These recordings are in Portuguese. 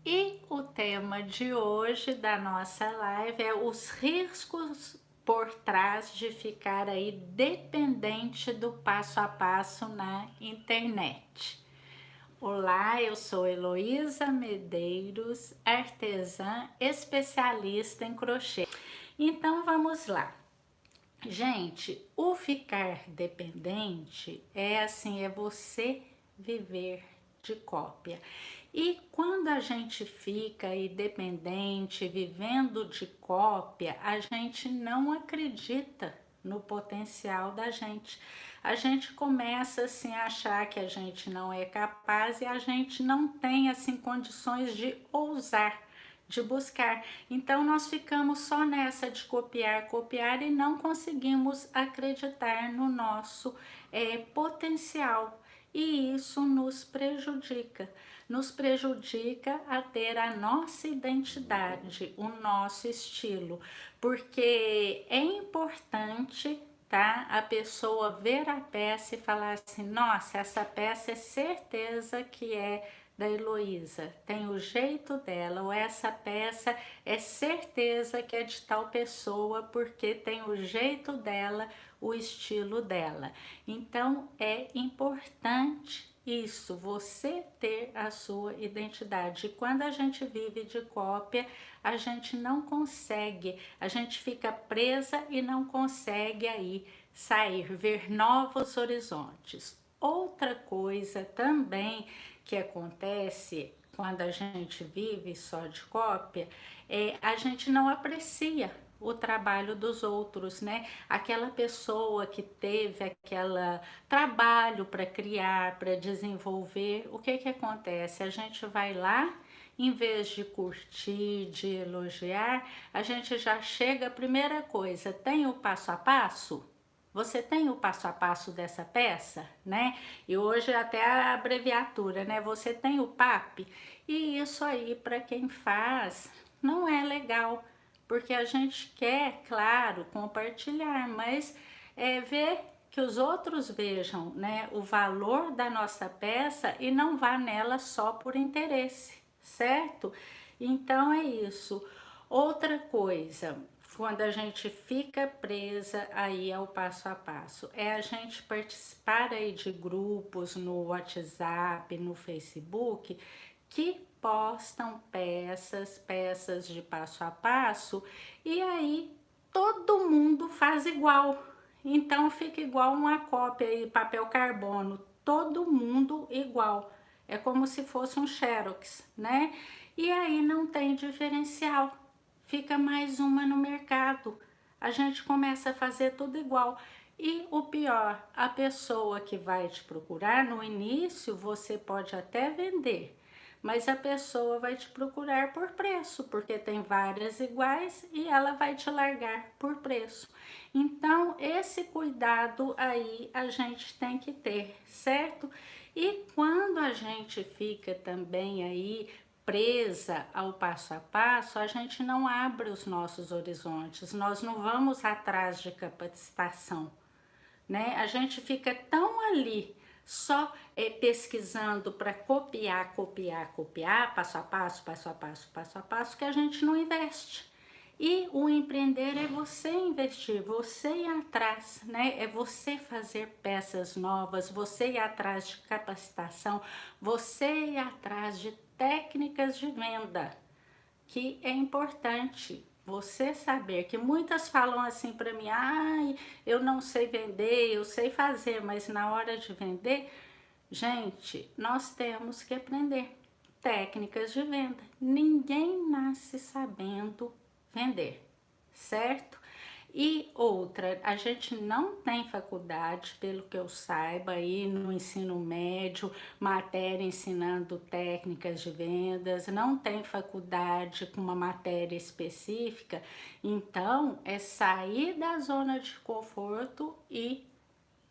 E o tema de hoje da nossa live é os riscos por trás de ficar aí dependente do passo a passo na internet. Olá, eu sou Heloísa Medeiros, artesã especialista em crochê. Então vamos lá. Gente, o ficar dependente é assim, é você viver de cópia. E quando a gente fica aí dependente, vivendo de cópia, a gente não acredita no potencial da gente. A gente começa assim a achar que a gente não é capaz e a gente não tem assim condições de ousar, de buscar. Então nós ficamos só nessa de copiar, copiar e não conseguimos acreditar no nosso potencial. E isso nos prejudica a ter a nossa identidade, o nosso estilo, porque é importante, tá? A pessoa ver a peça e falar assim: nossa, essa peça é certeza que é da Heloísa, tem o jeito dela, ou essa peça é certeza que é de tal pessoa porque tem o jeito dela, o estilo dela. Então é importante isso, você ter a sua identidade. E quando a gente vive de cópia, a gente não consegue, a gente fica presa e não consegue aí sair, ver novos horizontes. Outra coisa também que acontece quando a gente vive só de cópia é a gente não aprecia o trabalho dos outros, né? Aquela pessoa que teve aquele trabalho para criar, para desenvolver, o que que acontece? A gente vai lá, em vez de curtir, de elogiar, a gente já chega, a primeira coisa, tem o passo a passo? Você tem o passo a passo dessa peça, né? E hoje até a abreviatura, né? Você tem o PAP? E isso aí, para quem faz, não é legal, porque a gente quer, claro, compartilhar, mas ver que os outros vejam, né, o valor da nossa peça e não vá nela só por interesse, certo? Então é isso. Outra coisa, quando a gente fica presa aí ao passo a passo, é a gente participar aí de grupos no WhatsApp, no Facebook, que postam peças de passo a passo, e aí todo mundo faz igual. Então fica igual uma cópia aí, papel carbono, todo mundo igual. É como se fosse um xerox, né? E aí não tem diferencial. Fica mais uma no mercado. A gente começa a fazer tudo igual. E o pior, a pessoa que vai te procurar no início, você pode até vender, mas a pessoa vai te procurar por preço, porque tem várias iguais e ela vai te largar por preço. Então, esse cuidado aí a gente tem que ter, certo? E quando a gente fica também aí presa ao passo a passo, a gente não abre os nossos horizontes, nós não vamos atrás de capacitação, né? A gente fica tão ali só pesquisando para copiar, copiar, copiar, passo a passo, passo a passo, passo a passo, que a gente não investe. E o empreender é você investir, você ir atrás, né? É você fazer peças novas, você ir atrás de capacitação, você ir atrás de técnicas de venda, que é importante você saber, que muitas falam assim para mim: ai, eu não sei vender, eu sei fazer, mas na hora de vender, gente, nós temos que aprender técnicas de venda. Ninguém nasce sabendo vender, certo? E outra, a gente não tem faculdade, pelo que eu saiba, aí no ensino médio, matéria ensinando técnicas de vendas, não tem faculdade com uma matéria específica, então é sair da zona de conforto e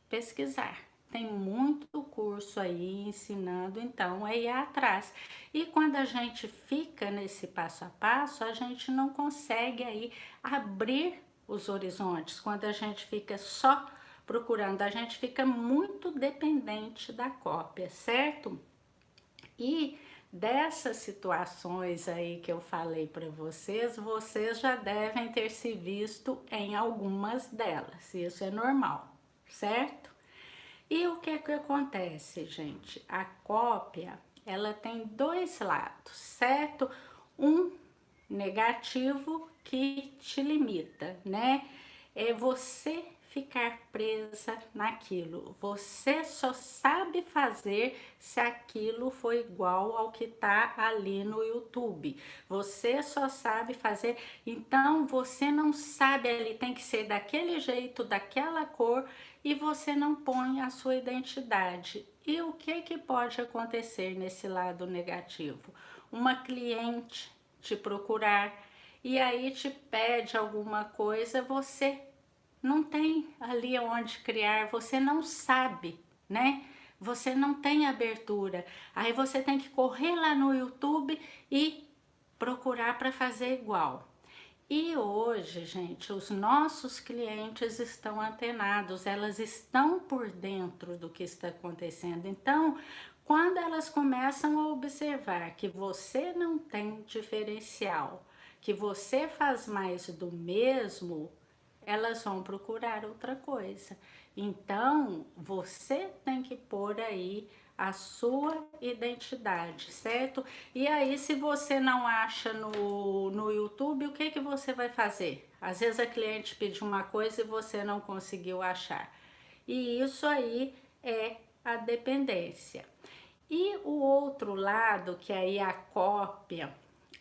pesquisar. Tem muito curso aí ensinando, então é ir atrás. E quando a gente fica nesse passo a passo, a gente não consegue aí abrir os horizontes. Quando a gente fica só procurando, a gente fica muito dependente da cópia, certo? E dessas situações aí que eu falei para vocês, vocês já devem ter se visto em algumas delas, isso é normal, certo? E o que que acontece, gente? A cópia, ela tem dois lados, certo? Um negativo que te limita, né? É você ficar presa naquilo. Você só sabe fazer se aquilo for igual ao que tá ali no YouTube. Você só sabe fazer, então você não sabe ali tem que ser daquele jeito, daquela cor e você não põe a sua identidade. E o que que pode acontecer nesse lado negativo? Uma cliente te procurar e aí te pede alguma coisa, você não tem ali onde criar, você não sabe, né? Você não tem abertura. Aí você tem que correr lá no YouTube e procurar para fazer igual. E hoje, gente, os nossos clientes estão antenados, elas estão por dentro do que está acontecendo. Então, quando elas começam a observar que você não tem diferencial, que você faz mais do mesmo, elas vão procurar outra coisa. Então, você tem que pôr aí a sua identidade, certo? E aí, se você não acha no YouTube, o que que você vai fazer? Às vezes a cliente pediu uma coisa e você não conseguiu achar. E isso aí é a dependência. E o outro lado, que aí a cópia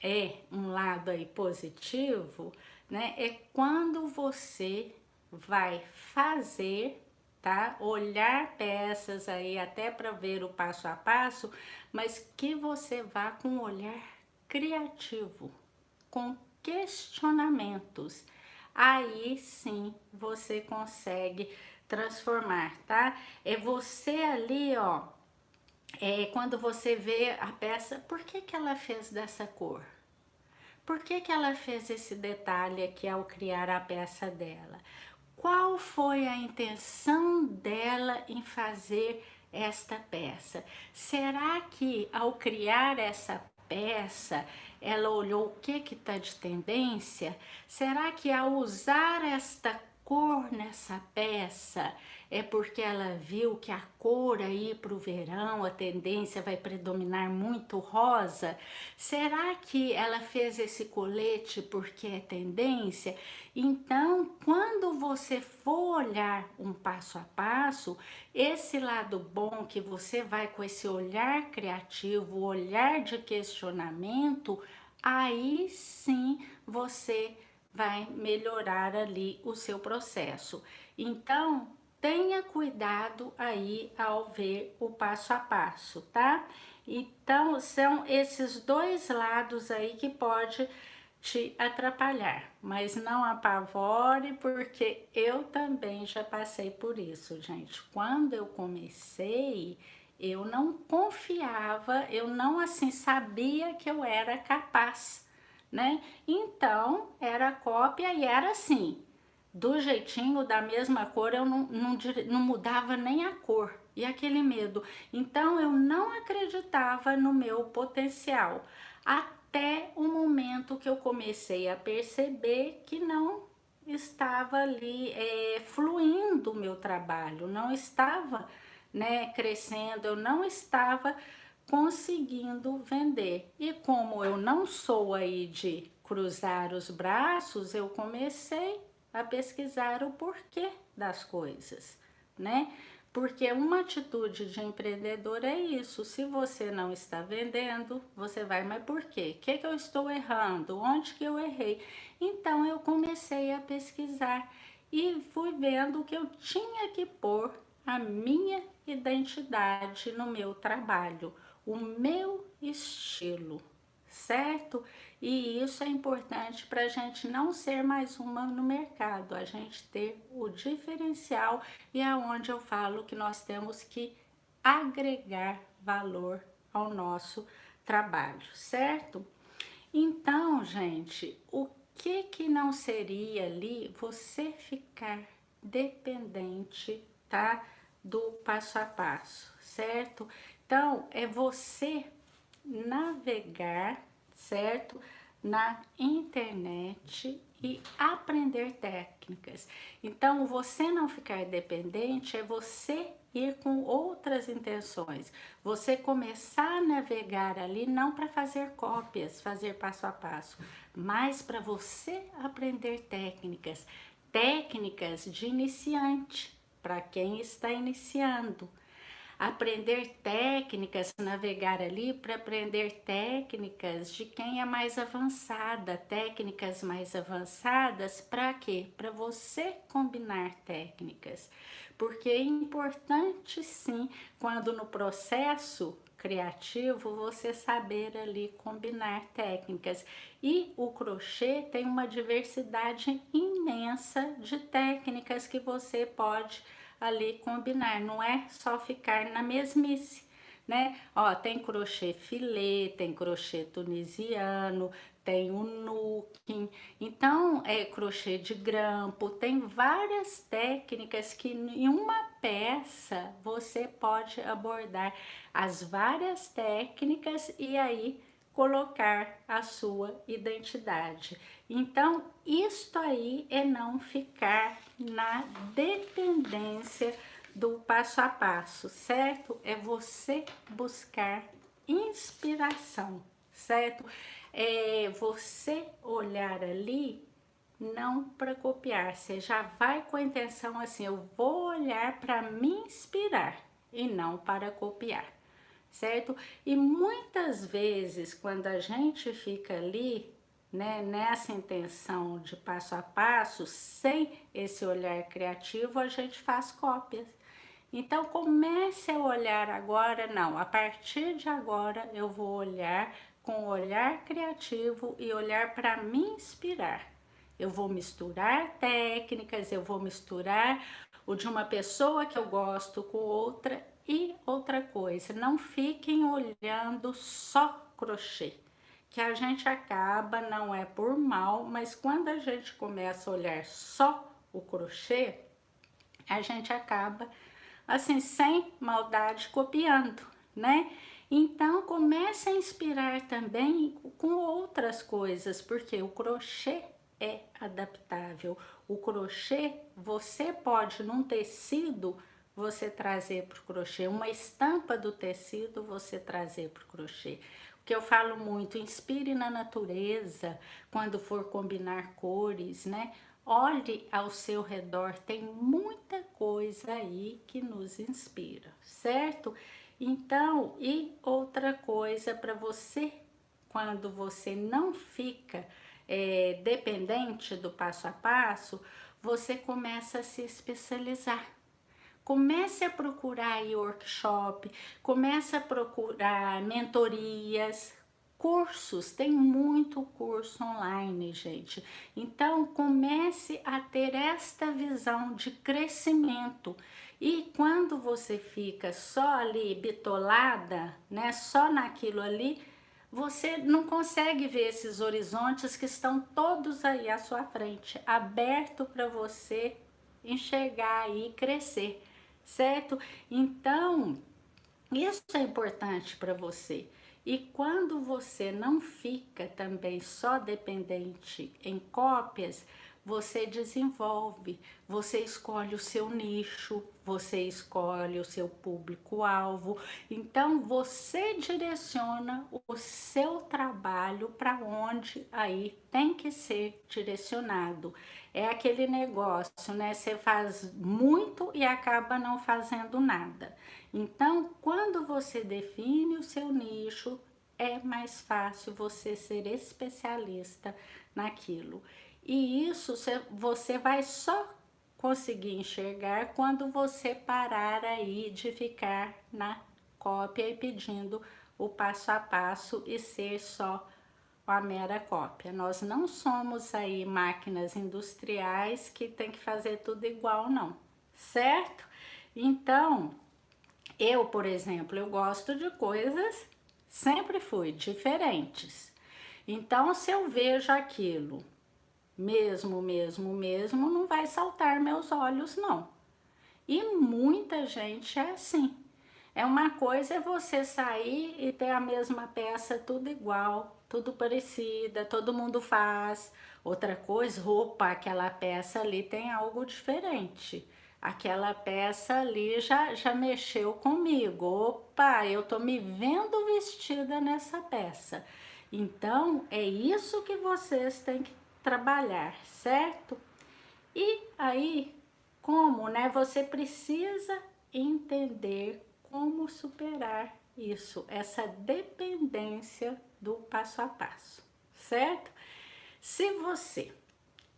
é um lado aí positivo, né? É quando você vai fazer, tá? Olhar peças aí até para ver o passo a passo, mas que você vá com um olhar criativo, com questionamentos. Aí sim você consegue transformar, tá? É você ali, ó, quando você vê a peça, por que que ela fez dessa cor? Por que que ela fez esse detalhe aqui ao criar a peça dela? Qual foi a intenção dela em fazer esta peça? Será que ao criar essa peça, ela olhou o que está de tendência? Será que ao usar esta cor nessa peça é porque ela viu que a cor aí para o verão, a tendência vai predominar muito rosa? Será que ela fez esse colete porque é tendência? Então, quando você for olhar um passo a passo, esse lado bom que você vai com esse olhar criativo, olhar de questionamento, aí sim você vai melhorar ali o seu processo. Então, tenha cuidado aí ao ver o passo a passo, tá? Então, são esses dois lados aí que pode te atrapalhar, mas não apavore, porque eu também já passei por isso, gente. Quando eu comecei, eu não confiava, eu não assim sabia que eu era capaz, né? Então, era cópia e era assim, do jeitinho, da mesma cor, eu não mudava nem a cor. E aquele medo. Então, eu não acreditava no meu potencial. Até o momento que eu comecei a perceber que não estava ali fluindo o meu trabalho, não estava, né, crescendo, eu não estava conseguindo vender. E como eu não sou aí de cruzar os braços, eu comecei a pesquisar o porquê das coisas, né? Porque uma atitude de empreendedor é isso. Se você não está vendendo, você vai, mas por quê? O que que eu estou errando? Onde que eu errei? Então eu comecei a pesquisar e fui vendo que eu tinha que pôr a minha identidade no meu trabalho, o meu estilo, certo? E isso é importante para a gente não ser mais uma no mercado, a gente ter o diferencial e é onde eu falo que nós temos que agregar valor ao nosso trabalho, certo? Então, gente, o que que não seria ali você ficar dependente, tá? Do passo a passo, certo? Então, é você navegar, certo? Na internet e aprender técnicas. Então, você não ficar dependente é você ir com outras intenções. Você começar a navegar ali não para fazer cópias, fazer passo a passo, mas para você aprender técnicas, técnicas de iniciante, para quem está iniciando. Aprender técnicas, navegar ali para aprender técnicas de quem é mais avançada, técnicas mais avançadas, para quê? Para você combinar técnicas. Porque é importante sim, quando no processo criativo, você saber ali combinar técnicas. E o crochê tem uma diversidade imensa de técnicas que você pode ali combinar, não é só ficar na mesmice, né? Ó, tem crochê filê, tem crochê tunisiano, tem o nuking, então é crochê de grampo, tem várias técnicas que em uma peça você pode abordar as várias técnicas e aí colocar a sua identidade. Então, isto aí é não ficar na dependência do passo a passo, certo? É você buscar inspiração, certo? É você olhar ali não para copiar, você já vai com a intenção assim, eu vou olhar para me inspirar e não para copiar, certo? E muitas vezes quando a gente fica ali, né, nessa intenção de passo a passo, sem esse olhar criativo, a gente faz cópias. Então comece a olhar agora, não, a partir de agora eu vou olhar com olhar criativo e olhar para me inspirar. Eu vou misturar técnicas, eu vou misturar o de uma pessoa que eu gosto com outra e outra coisa. Não fiquem olhando só crochê, que a gente acaba, não é por mal, mas quando a gente começa a olhar só o crochê, a gente acaba assim, sem maldade, copiando, né? Então, comece a inspirar também com outras coisas, porque o crochê é adaptável. O crochê, você pode, num tecido, você trazer para o crochê, uma estampa do tecido, você trazer para o crochê. O que eu falo muito, inspire na natureza, quando for combinar cores, né? Olhe ao seu redor, tem muita coisa aí que nos inspira, certo? Então, e outra coisa para você, quando você não fica dependente do passo a passo, você começa a se especializar. Comece a procurar aí workshop, comece a procurar mentorias, cursos, tem muito curso online, gente. Então, comece a ter esta visão de crescimento. E quando você fica só ali bitolada, né, só naquilo ali, você não consegue ver esses horizontes que estão todos aí à sua frente, aberto para você enxergar aí e crescer, certo? Então, isso é importante para você. E quando você não fica também só dependente em cópias, você desenvolve, você escolhe o seu nicho, você escolhe o seu público-alvo. Então você direciona o seu trabalho para onde aí tem que ser direcionado. É aquele negócio, né? Você faz muito e acaba não fazendo nada. Então, quando você define o seu nicho, é mais fácil você ser especialista naquilo. E isso você vai só conseguir enxergar quando você parar aí de ficar na cópia e pedindo o passo a passo e ser só a mera cópia. Nós não somos aí máquinas industriais que tem que fazer tudo igual, não, certo? Então, eu, por exemplo, eu gosto de coisas, sempre fui, diferentes. Então, se eu vejo aquilo, mesmo, não vai saltar meus olhos, não. E muita gente é assim. É uma coisa é você sair e ter a mesma peça tudo igual, tudo parecida, todo mundo faz. Outra coisa, roupa, aquela peça ali tem algo diferente. Aquela peça ali já mexeu comigo. Opa, eu tô me vendo vestida nessa peça. Então, é isso que vocês têm que trabalhar, certo? E aí, como, né? Você precisa entender como superar isso, essa dependência do passo a passo, certo? Se você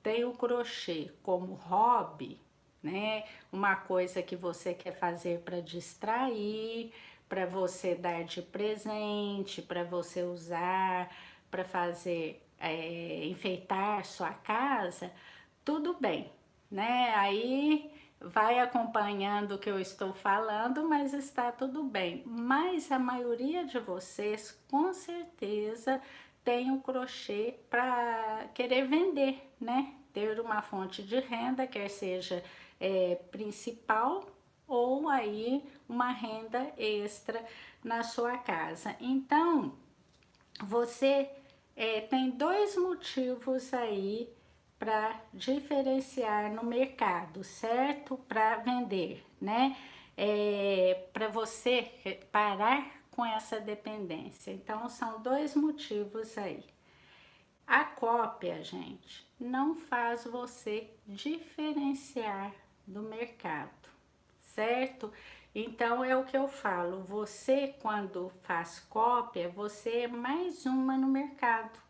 tem o crochê como hobby, né? Uma coisa que você quer fazer para distrair, para você dar de presente, para você usar, para fazer enfeitar sua casa, tudo bem, né? Aí vai acompanhando o que eu estou falando, mas está tudo bem. Mas a maioria de vocês, com certeza, tem o crochê para querer vender, né? Ter uma fonte de renda, quer seja principal ou aí uma renda extra na sua casa. Então, você tem dois motivos aí para diferenciar no mercado, certo? Para vender, né? Para você parar com essa dependência. Então, são dois motivos aí. A cópia, gente, não faz você diferenciar do mercado, certo? Então é o que eu falo, você quando faz cópia, você é mais uma no mercado.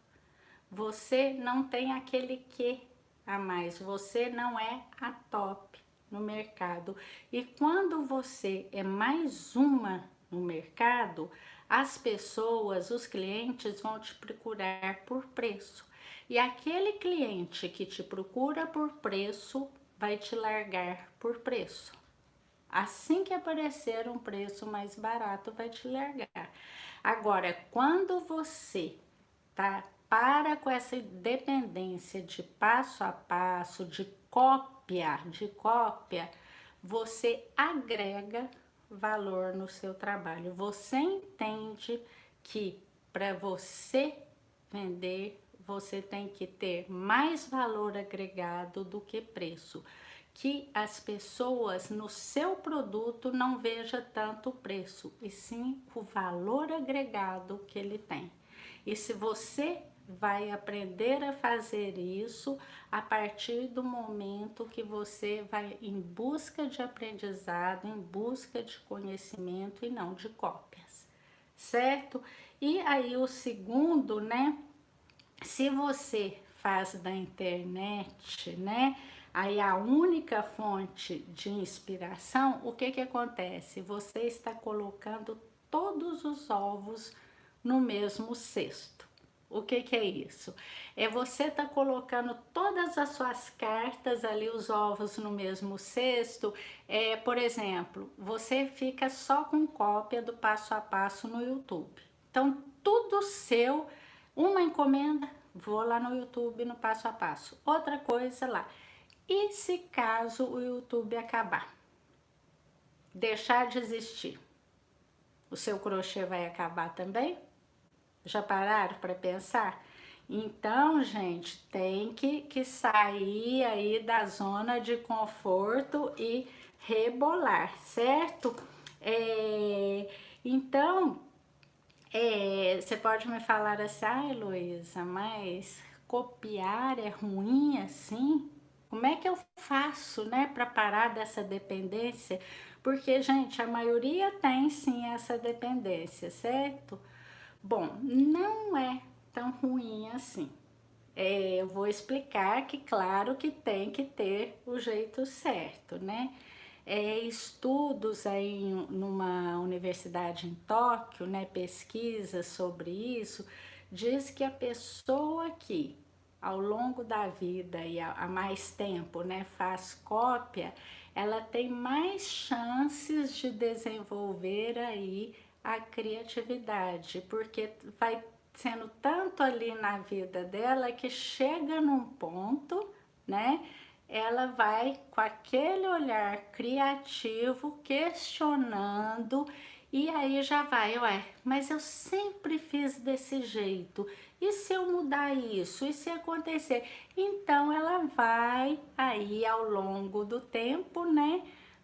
Você não tem aquele quê a mais, você não é a top no mercado. E quando você é mais uma no mercado, as pessoas, os clientes vão te procurar por preço. E aquele cliente que te procura por preço vai te largar por preço. Assim que aparecer um preço mais barato, vai te largar. Agora, quando você para com essa dependência de passo a passo, de cópia, você agrega valor no seu trabalho. Você entende que para você vender, você tem que ter mais valor agregado do que preço. Que as pessoas no seu produto não vejam tanto o preço, e sim o valor agregado que ele tem. E se você vai aprender a fazer isso a partir do momento que você vai em busca de aprendizado, em busca de conhecimento e não de cópias, certo? E aí o segundo, né? Se você faz da internet, né? Aí a única fonte de inspiração, o que que acontece? Você está colocando todos os ovos no mesmo cesto. O que que é isso? É você tá colocando todas as suas cartas ali, os ovos no mesmo cesto. Por exemplo, você fica só com cópia do passo a passo no YouTube. Então, tudo seu, uma encomenda, vou lá no YouTube no passo a passo. Outra coisa lá. E se caso o YouTube acabar? Deixar de existir? O seu crochê vai acabar também? Já pararam para pensar? Então, gente, tem que sair aí da zona de conforto e rebolar, certo? Então, você pode me falar assim, ai Luísa, mas copiar é ruim assim? Como é que eu faço, né, para parar dessa dependência? Porque, gente, a maioria tem sim essa dependência, certo? Bom, não é tão ruim assim. Eu vou explicar que, claro, que tem que ter o jeito certo, né? Estudos aí numa universidade em Tóquio, né, pesquisas sobre isso, diz que a pessoa que ao longo da vida e há mais tempo, né, faz cópia, ela tem mais chances de desenvolver aí a criatividade, porque vai sendo tanto ali na vida dela que chega num ponto, né? Ela vai com aquele olhar criativo, questionando E aí já vai, ué, mas eu sempre fiz desse jeito. E se eu mudar isso? E se acontecer? Então ela vai aí ao longo do tempo, né,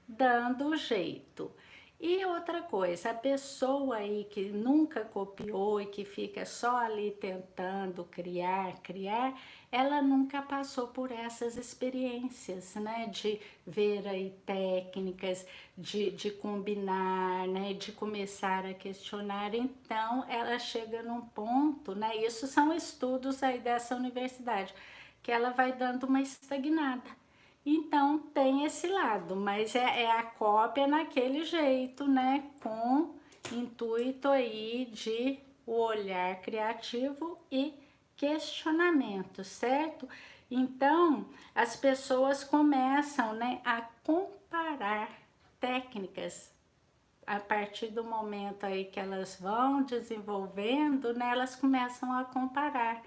dando jeito. E outra coisa, a pessoa aí que nunca copiou e que fica só ali tentando criar, ela nunca passou por essas experiências, né? De ver aí técnicas, de combinar, né? De começar a questionar. Então, ela chega num ponto, né? Isso são estudos aí dessa universidade, que ela vai dando uma estagnada. Então tem esse lado, mas é a cópia naquele jeito, né? Com intuito aí de o olhar criativo e questionamento, certo? Então as pessoas começam, né, a comparar técnicas a partir do momento aí que elas vão desenvolvendo, né, elas começam a comparar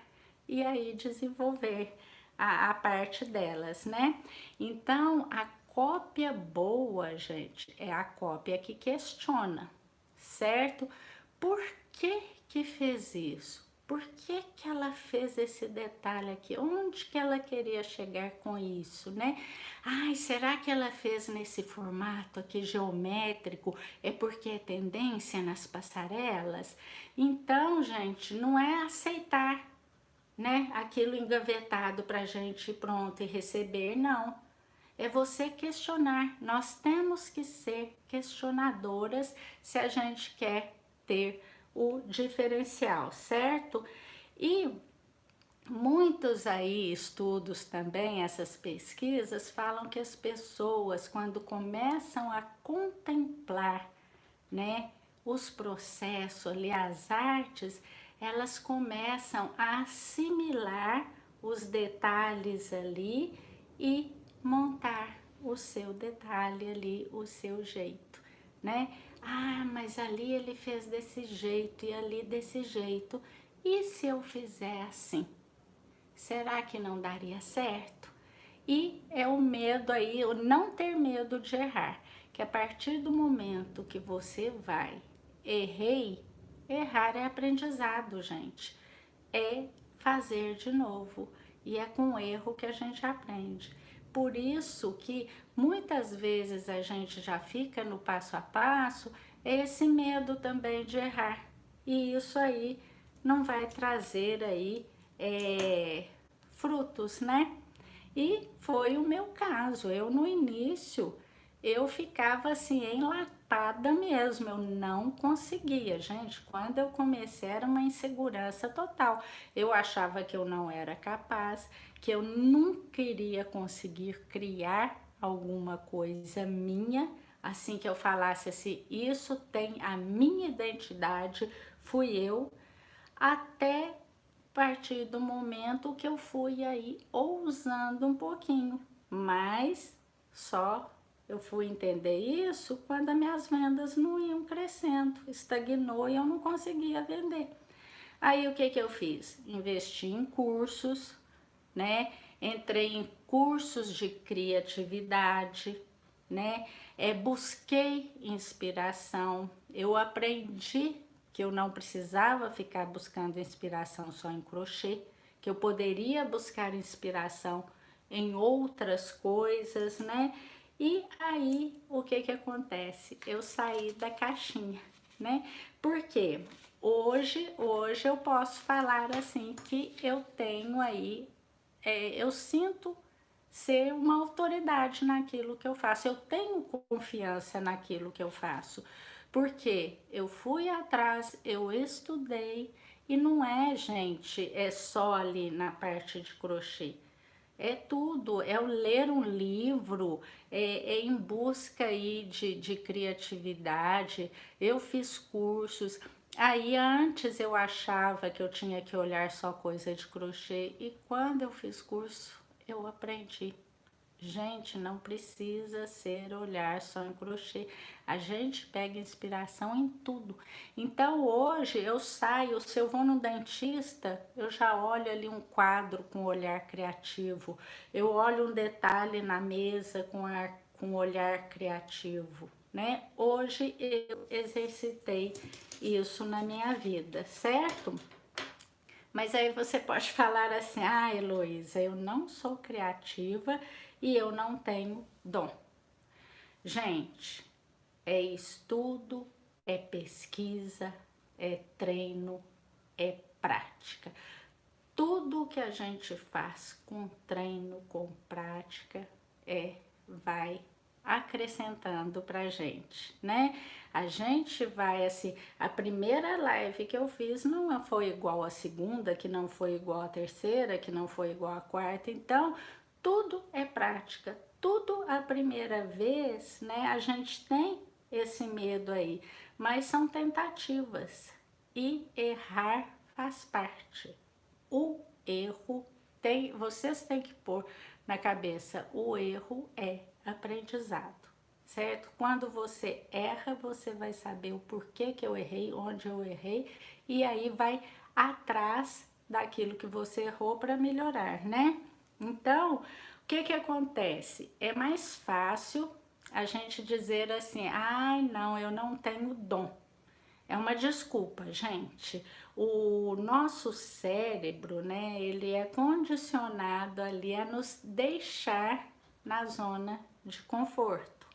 e aí desenvolver a parte delas, né? Então, a cópia boa, gente, é a cópia que questiona, certo? Por que que fez isso? Por que que ela fez esse detalhe aqui? Onde que ela queria chegar com isso, né? Ai, será que ela fez nesse formato aqui geométrico? É porque é tendência nas passarelas? Então, gente, não é aceitar, né, aquilo engavetado para a gente pronto e receber, não. É você questionar. Nós temos que ser questionadoras se a gente quer ter o diferencial, certo? E muitos aí estudos também, essas pesquisas falam que as pessoas quando começam a contemplar, né, os processos ali, as artes, elas começam a assimilar os detalhes ali e montar o seu detalhe ali, o seu jeito, né? Ah, mas ali ele fez desse jeito e ali desse jeito. E se eu fizer assim? Será que não daria certo? E é o medo aí, o não ter medo de errar, que a partir do momento que você vai, errei, errar é aprendizado, gente. É fazer de novo. E é com o erro que a gente aprende. Por isso que muitas vezes a gente já fica no passo a passo, esse medo também de errar. E isso aí não vai trazer aí frutos, né? E foi o meu caso. Eu no início eu ficava assim enlatada mesmo, eu não conseguia, gente. Quando eu comecei era uma insegurança total. Eu achava que eu não era capaz, que eu nunca iria conseguir criar alguma coisa minha, assim que eu falasse assim, isso tem a minha identidade, fui eu, até partir do momento que eu fui aí ousando um pouquinho, mas só eu fui entender isso quando as minhas vendas não iam crescendo, estagnou e eu não conseguia vender. Aí o que que eu fiz? Investi em cursos, né? Entrei em cursos de criatividade, né? Busquei inspiração, eu aprendi que eu não precisava ficar buscando inspiração só em crochê, que eu poderia buscar inspiração em outras coisas, né? E aí, o que que acontece? Eu saí da caixinha, né? Porque hoje eu posso falar assim que eu tenho aí, eu sinto ser uma autoridade naquilo que eu faço. Eu tenho confiança naquilo que eu faço, porque eu fui atrás, eu estudei e não é, gente, é só ali na parte de crochê. É tudo, é o ler um livro, é em busca aí de criatividade. Eu fiz cursos. Aí antes eu achava que eu tinha que olhar só coisa de crochê e quando eu fiz curso eu aprendi. Gente, não precisa ser olhar só em crochê. A gente pega inspiração em tudo. Então hoje eu saio, se eu vou no dentista, eu já olho ali um quadro com olhar criativo. Eu olho um detalhe na mesa com olhar criativo. né? Hoje eu exercitei isso na minha vida, certo? Mas aí você pode falar assim: ah, Heloísa, eu não sou criativa e eu não tenho dom. Gente, é estudo, é pesquisa, é treino, é prática. Tudo que a gente faz com treino, com prática, vai acrescentando pra gente, né? A gente vai assim, a primeira live que eu fiz não foi igual a segunda, que não foi igual a terceira, que não foi igual a quarta, então tudo é prática, tudo a primeira vez, né? A gente tem esse medo aí, mas são tentativas e errar faz parte. O erro tem, vocês têm que pôr na cabeça, o erro é aprendizado, certo? Quando você erra, você vai saber o porquê que eu errei, onde eu errei, e aí vai atrás daquilo que você errou para melhorar, né? Então, o que que acontece? É mais fácil a gente dizer assim: ai, não, eu não tenho dom. É uma desculpa, gente. O nosso cérebro, né, ele é condicionado ali a nos deixar na zona de conforto,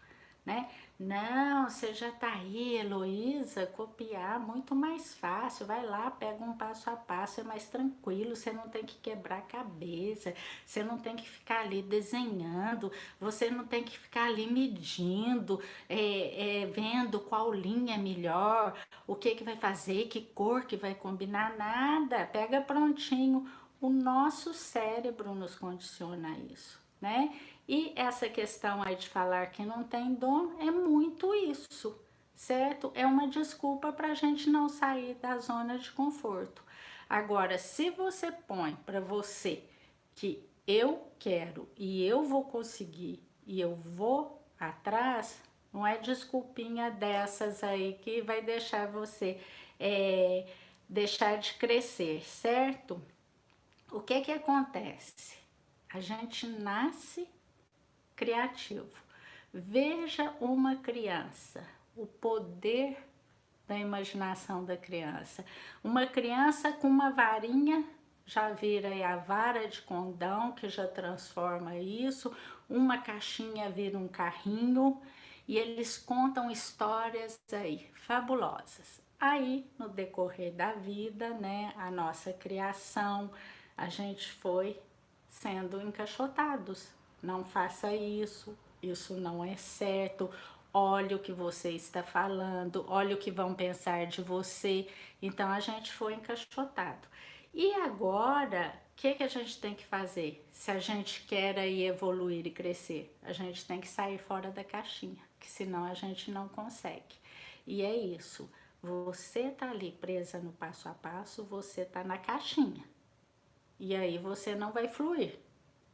né? Não, você já tá aí, Heloísa, copiar muito mais fácil. Vai lá, pega um passo a passo, é mais tranquilo. Você não tem que quebrar a cabeça, você não tem que ficar ali desenhando, você não tem que ficar ali medindo, vendo qual linha é melhor, o que que vai fazer, que cor que vai combinar, nada. Pega prontinho. O nosso cérebro nos condiciona a isso, né? E essa questão aí de falar que não tem dom é muito isso, certo? É uma desculpa para a gente não sair da zona de conforto. Agora, se você põe para você que eu quero e eu vou conseguir e eu vou atrás, não é desculpinha dessas aí que vai deixar você deixar de crescer, certo? O que que acontece? A gente nasce criativo. Veja uma criança, o poder da imaginação da criança. Uma criança com uma varinha já vira aí a vara de condão, que já transforma isso, uma caixinha vira um carrinho, e eles contam histórias aí fabulosas. Aí, no decorrer da vida, né, a nossa criação, a gente foi sendo encaixotados. Não faça isso, isso não é certo. Olha o que você está falando, olha o que vão pensar de você. Então a gente foi encaixotado. E agora, o que que a gente tem que fazer? Se a gente quer aí evoluir e crescer, a gente tem que sair fora da caixinha, que senão a gente não consegue. E é isso. Você tá ali presa no passo a passo, você tá na caixinha. E aí você não vai fluir,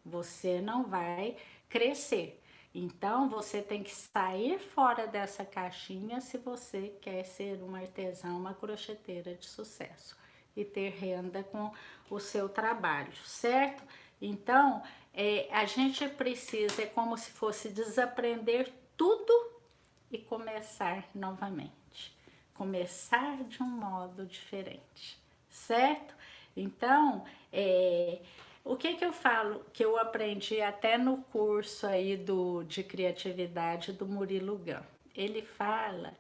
você não vai crescer. Então você tem que sair fora dessa caixinha se você quer ser uma artesã, uma crocheteira de sucesso e ter renda com o seu trabalho, certo? Então a gente precisa, é como se fosse desaprender tudo e começar novamente. Começar de um modo diferente, certo? Então, o que que eu falo, que eu aprendi até no curso aí de criatividade do Murilo Gun. Ele fala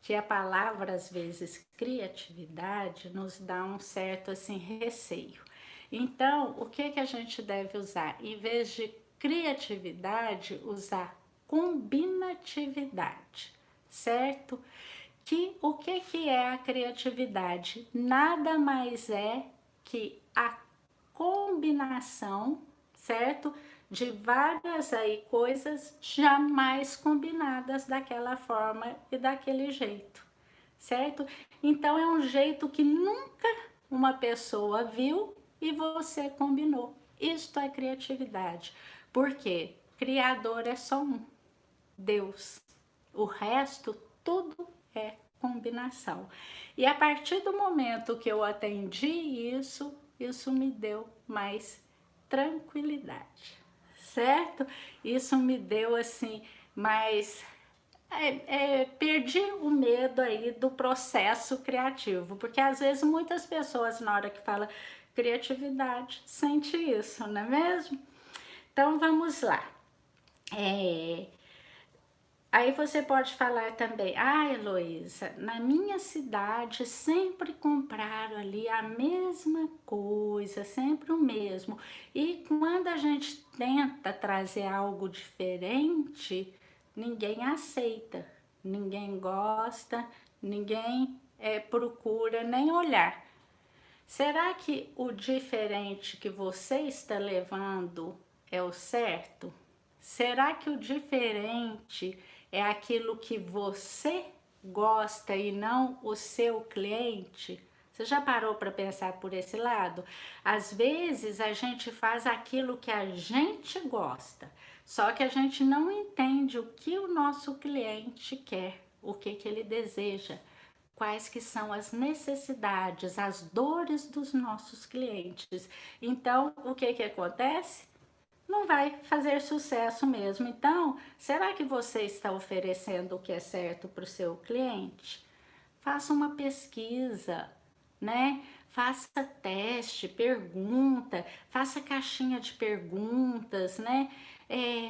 que a palavra, às vezes, criatividade, nos dá um certo, assim, receio. Então, o que que a gente deve usar? Em vez de criatividade, usar combinatividade, certo? O que que é a criatividade? Nada mais é que a combinação, certo? De várias aí coisas jamais combinadas daquela forma e daquele jeito, certo? Então é um jeito que nunca uma pessoa viu e você combinou. Isto é criatividade. Porque criador é só um, Deus. O resto tudo é combinação. E a partir do momento que eu atendi isso, isso me deu mais tranquilidade, certo? Isso me deu assim mais perdi o medo aí do processo criativo, porque às vezes muitas pessoas na hora que fala criatividade sente isso, não é mesmo? Então vamos lá. É, Aí você pode falar também, ah, Heloísa, na minha cidade sempre compraram ali a mesma coisa, sempre o mesmo. E quando a gente tenta trazer algo diferente, ninguém aceita, ninguém gosta, ninguém procura nem olhar. Será que o diferente que você está levando é o certo? Será que o diferente é aquilo que você gosta e não o seu cliente? Você já parou para pensar por esse lado? Às vezes a gente faz aquilo que a gente gosta, só que a gente não entende o que o nosso cliente quer, o que ele deseja, quais que são as necessidades, as dores dos nossos clientes. Então, o que que acontece? Não vai fazer sucesso mesmo. Então, será que você está oferecendo o que é certo para o seu cliente? Faça uma pesquisa, né? Faça teste, pergunta, faça caixinha de perguntas, né?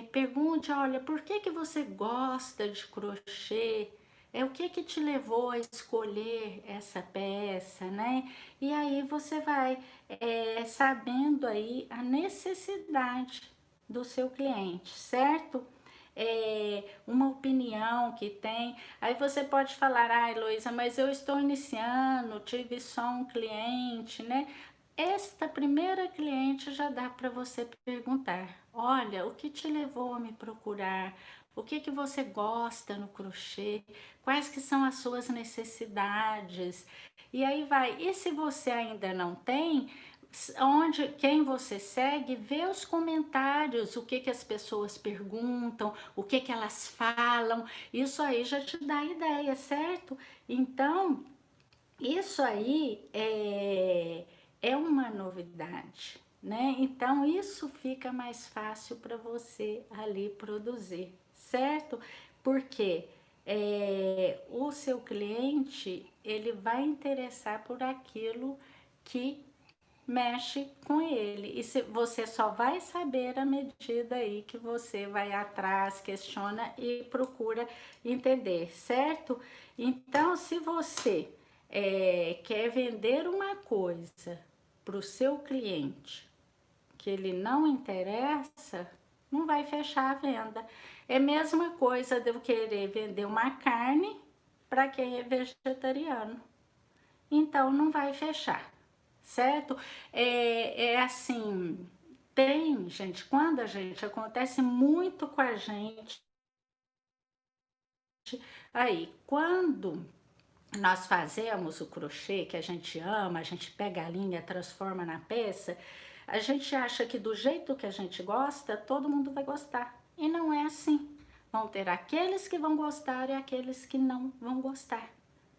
Pergunte, olha, por que que você gosta de crochê? O que que te levou a escolher essa peça, né? E aí você vai sabendo aí a necessidade do seu cliente, certo? Uma opinião que tem. Aí você pode falar, ah, Heloísa, mas eu estou iniciando, tive só um cliente, né? Esta primeira cliente já dá para você perguntar: olha, o que te levou a me procurar? O que que você gosta no crochê? Quais que são as suas necessidades? E aí vai. E se você ainda não tem, onde quem você segue, vê os comentários, o que que as pessoas perguntam, o que que elas falam, isso aí já te dá ideia, certo? Então, isso aí é uma novidade, né? Então, isso fica mais fácil para você ali produzir, certo? Porque o seu cliente, ele vai interessar por aquilo que mexe com ele. E se você só vai saber à medida aí que você vai atrás, questiona e procura entender, certo? Então, se você quer vender uma coisa para o seu cliente que ele não interessa, não vai fechar a venda. É a mesma coisa de eu querer vender uma carne para quem é vegetariano. Então não vai fechar, certo? Assim, tem gente, quando a gente acontece muito com a gente aí, quando nós fazemos o crochê que a gente ama, a gente pega a linha, transforma na peça, a gente acha que do jeito que a gente gosta, todo mundo vai gostar. E não é assim. Vão ter aqueles que vão gostar e aqueles que não vão gostar,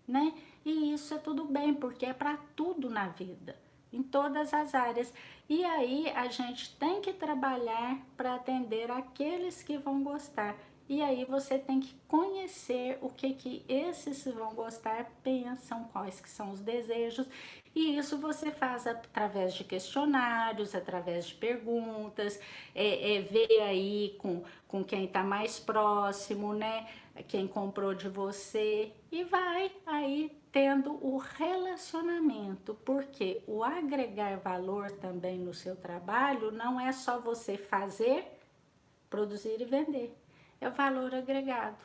né? E isso é tudo bem, porque é para tudo na vida, em todas as áreas. E aí a gente tem que trabalhar para atender aqueles que vão gostar. E aí você tem que conhecer o que que esses que vão gostar pensam, quais que são os desejos. E isso você faz através de questionários, através de perguntas, ver aí com quem está mais próximo, né? Quem comprou de você, e vai aí tendo o relacionamento, porque o agregar valor também no seu trabalho não é só você fazer, produzir e vender, é o valor agregado,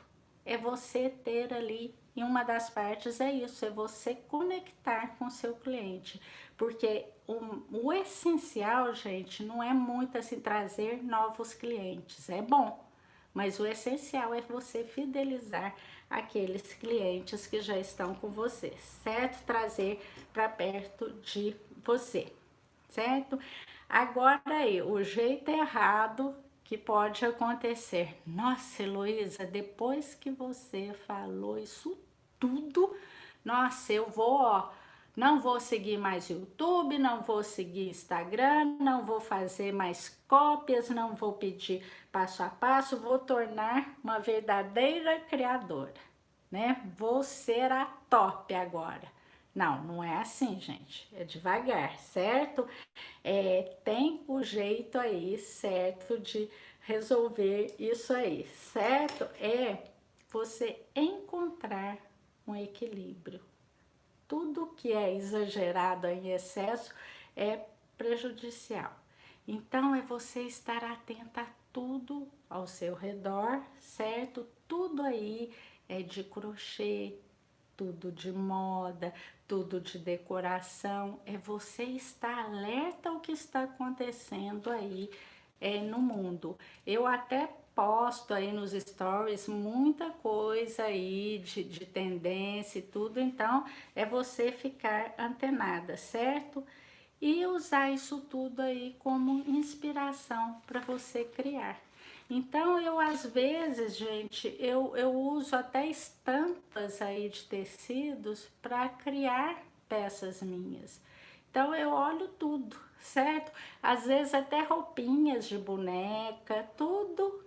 é você ter ali, e uma das partes é isso, é você conectar com o seu cliente, porque o essencial, gente, não é muito assim trazer novos clientes, é bom, mas o essencial é você fidelizar aqueles clientes que já estão com você, certo? Trazer para perto de você, certo? Agora aí, o jeito errado que pode acontecer. Nossa, Heloísa, depois que você falou isso tudo, nossa, eu vou, ó, Não vou seguir mais YouTube, não vou seguir Instagram, não vou fazer mais cópias, não vou pedir passo a passo, vou tornar uma verdadeira criadora, né? Vou ser a top agora. Não, não é assim, gente. É devagar, certo? Tem o jeito aí, certo, de resolver isso aí, certo? É você encontrar um equilíbrio. Tudo que é exagerado em excesso é prejudicial. Então é você estar atenta a tudo ao seu redor, certo? Tudo aí é de crochê, tudo de moda, tudo de decoração. É você estar alerta ao que está acontecendo aí no mundo. Eu até posto aí nos stories muita coisa aí de tendência e tudo, então é você ficar antenada, certo? E usar isso tudo aí como inspiração para você criar. Então eu às vezes, gente, eu uso até estampas aí de tecidos para criar peças minhas. Então eu olho tudo, certo? Às vezes até roupinhas de boneca, tudo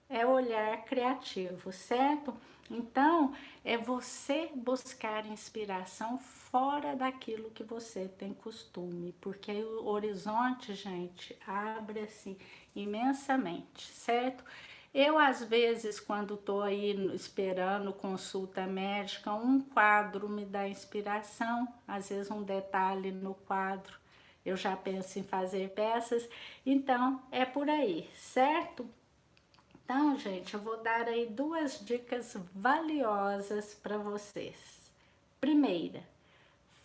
é olhar criativo, certo? Então, é você buscar inspiração fora daquilo que você tem costume, porque o horizonte, gente, abre assim imensamente, certo? Eu, às vezes, quando tô aí esperando consulta médica, um quadro me dá inspiração, às vezes um detalhe no quadro, eu já penso em fazer peças, então é por aí, certo? Então, gente, eu vou dar aí duas dicas valiosas para vocês. Primeira,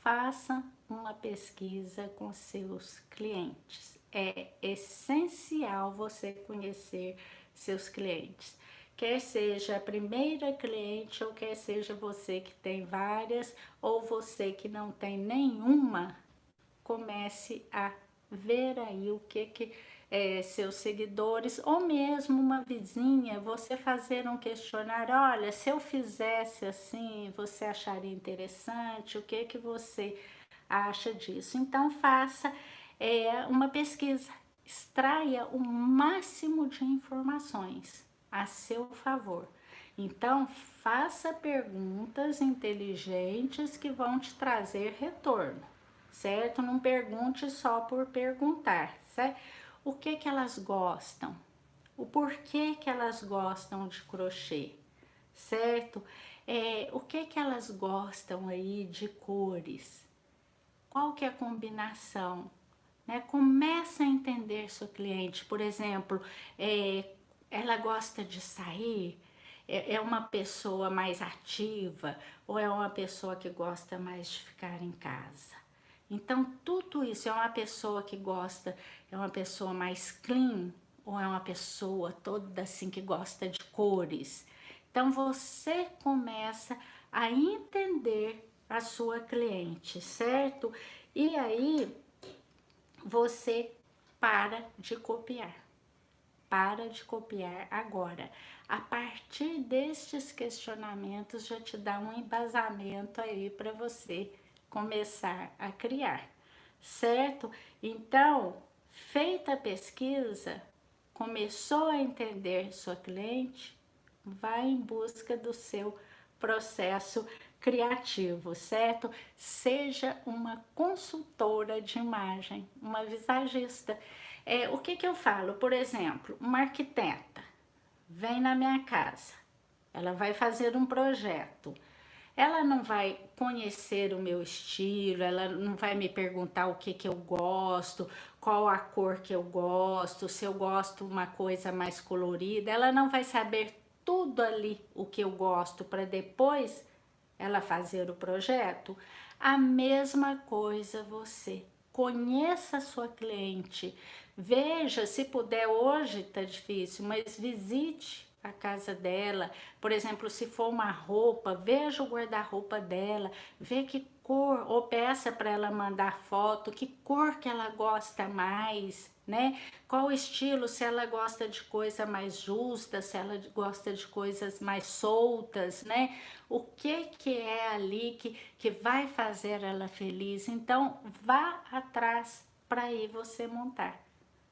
faça uma pesquisa com seus clientes. É essencial você conhecer seus clientes. Quer seja a primeira cliente ou quer seja você que tem várias ou você que não tem nenhuma, comece a ver aí o que seus seguidores ou mesmo uma vizinha, você fazer um questionário, olha, se eu fizesse assim, você acharia interessante, o que você acha disso? Então faça uma pesquisa, extraia o máximo de informações a seu favor. Então faça perguntas inteligentes que vão te trazer retorno, certo? Não pergunte só por perguntar, certo? O que elas gostam? O porquê que elas gostam de crochê, certo? O que elas gostam aí de cores? Qual que é a combinação? Né? Começa a entender seu cliente, por exemplo, ela gosta de sair, é uma pessoa mais ativa ou é uma pessoa que gosta mais de ficar em casa? Então, tudo isso é uma pessoa que gosta, é uma pessoa mais clean ou é uma pessoa toda assim que gosta de cores? Então, você começa a entender a sua cliente, certo? E aí, você para de copiar. Para de copiar agora. A partir destes questionamentos já te dá um embasamento aí para você começar a criar, certo? Então, feita a pesquisa, começou a entender sua cliente, vai em busca do seu processo criativo, certo? Seja uma consultora de imagem, uma visagista. O que eu falo? Por exemplo, uma arquiteta vem na minha casa, ela vai fazer um projeto. Ela não vai conhecer o meu estilo, ela não vai me perguntar o que eu gosto, qual a cor que eu gosto, se eu gosto uma coisa mais colorida. Ela não vai saber tudo ali o que eu gosto para depois ela fazer o projeto. A mesma coisa você. Conheça a sua cliente. Veja, se puder, hoje tá difícil, mas visite a casa dela. Por exemplo, se for uma roupa, veja o guarda-roupa dela, vê que cor, ou peça para ela mandar foto, que cor que ela gosta mais, né? Qual estilo, se ela gosta de coisa mais justa, se ela gosta de coisas mais soltas, né? O que é ali que vai fazer ela feliz? Então, vá atrás para aí você montar,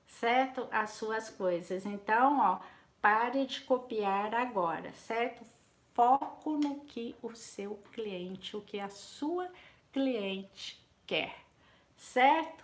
certo? As suas coisas. Então, ó, pare de copiar agora, certo? Foco no que o seu cliente, o que a sua cliente quer, certo?